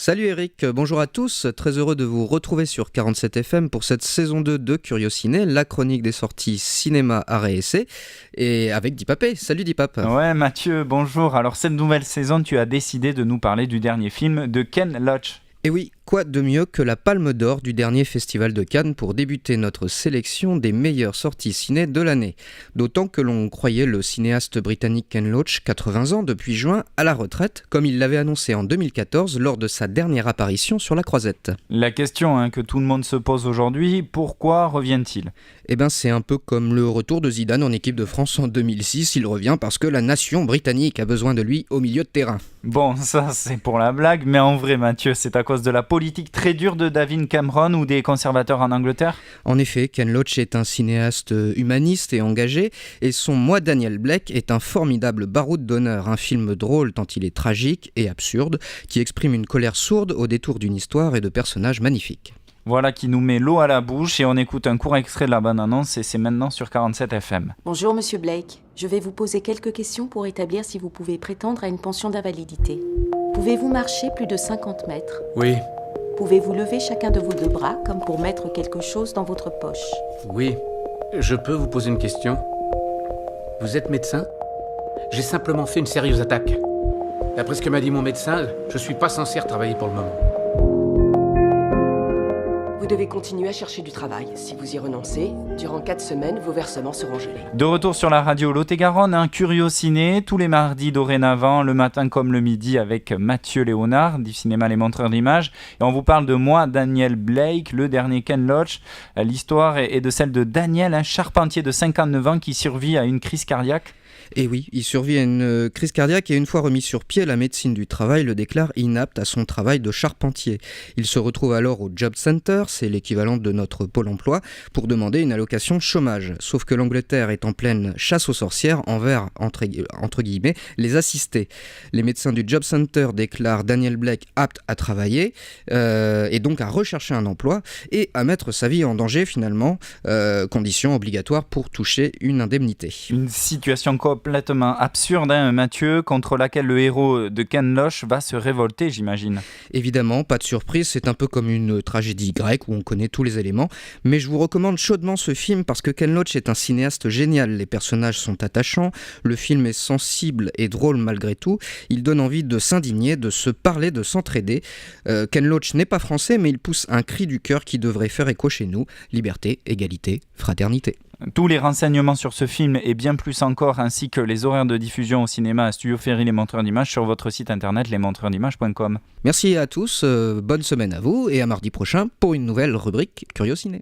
Salut Eric, bonjour à tous, très heureux de vous retrouver sur 47 FM pour cette saison 2 de Curiosiné, la chronique des sorties cinéma, art et essai, et avec Dipapé. Salut Dipap. Ouais Mathieu, bonjour. Alors cette nouvelle saison, tu as décidé de nous parler du dernier film de Ken Loach. Et oui, quoi de mieux que la Palme d'Or du dernier Festival de Cannes pour débuter notre sélection des meilleures sorties ciné de l'année. D'autant que l'on croyait le cinéaste britannique Ken Loach, 80 ans depuis juin, à la retraite, comme il l'avait annoncé en 2014 lors de sa dernière apparition sur La Croisette. La question que tout le monde se pose aujourd'hui, pourquoi revient-il ? Eh ben c'est un peu comme le retour de Zidane en équipe de France en 2006, il revient parce que la nation britannique a besoin de lui au milieu de terrain. Bon, ça c'est pour la blague, mais en vrai Mathieu, c'est à cause de la politique très dure de David Cameron ou des conservateurs en Angleterre ? En effet, Ken Loach est un cinéaste humaniste et engagé, et son Moi Daniel Blake est un formidable baroud d'honneur, un film drôle tant il est tragique et absurde, qui exprime une colère sourde au détour d'une histoire et de personnages magnifiques. Voilà qui nous met l'eau à la bouche et on écoute un court extrait de la bande-annonce et c'est maintenant sur 47 FM. Bonjour Monsieur Blake, je vais vous poser quelques questions pour établir si vous pouvez prétendre à une pension d'invalidité. Pouvez-vous marcher plus de 50 mètres ? Oui, Pouvez-vous lever chacun de vos deux bras comme pour mettre quelque chose dans votre poche ? oui. Je peux vous poser une question ? Vous êtes médecin ? J'ai simplement fait une sérieuse attaque. D'après ce que m'a dit mon médecin, je suis pas censé retravailler pour le moment. Vous devez continuer à chercher du travail. Si vous y renoncez, durant 4 semaines, vos versements seront gelés. De retour sur la radio Lot-et-Garonne, un Curiosiné, tous les mardis dorénavant, le matin comme le midi avec Mathieu Léonard, du cinéma Les Montreurs d'Images. Et on vous parle de Moi, Daniel Blake, le dernier Ken Loach. L'histoire est de celle de Daniel, un charpentier de 59 ans qui survit à une crise cardiaque. Et oui, il survit à une crise cardiaque et une fois remis sur pied, la médecine du travail le déclare inapte à son travail de charpentier. Il se retrouve alors au Job Center, c'est l'équivalent de notre Pôle emploi, pour demander une allocation chômage. Sauf que l'Angleterre est en pleine chasse aux sorcières envers, entre guillemets, les assistés. Les médecins du Job Center déclarent Daniel Blake apte à travailler et donc à rechercher un emploi et à mettre sa vie en danger finalement, condition obligatoire pour toucher une indemnité. Une situation complètement absurde, Mathieu, contre laquelle le héros de Ken Loach va se révolter, j'imagine. Évidemment, pas de surprise, c'est un peu comme une tragédie grecque où on connaît tous les éléments, mais je vous recommande chaudement ce film parce que Ken Loach est un cinéaste génial, les personnages sont attachants, le film est sensible et drôle malgré tout, il donne envie de s'indigner, de se parler, de s'entraider. Ken Loach n'est pas français, mais il pousse un cri du cœur qui devrait faire écho chez nous, liberté, égalité, fraternité. Tous les renseignements sur ce film et bien plus encore, ainsi que les horaires de diffusion au cinéma à Studio Ferry Les Montreurs d'Images sur votre site internet lesmontreursd'images.com. Merci à tous, bonne semaine à vous et à mardi prochain pour une nouvelle rubrique Curiosiné.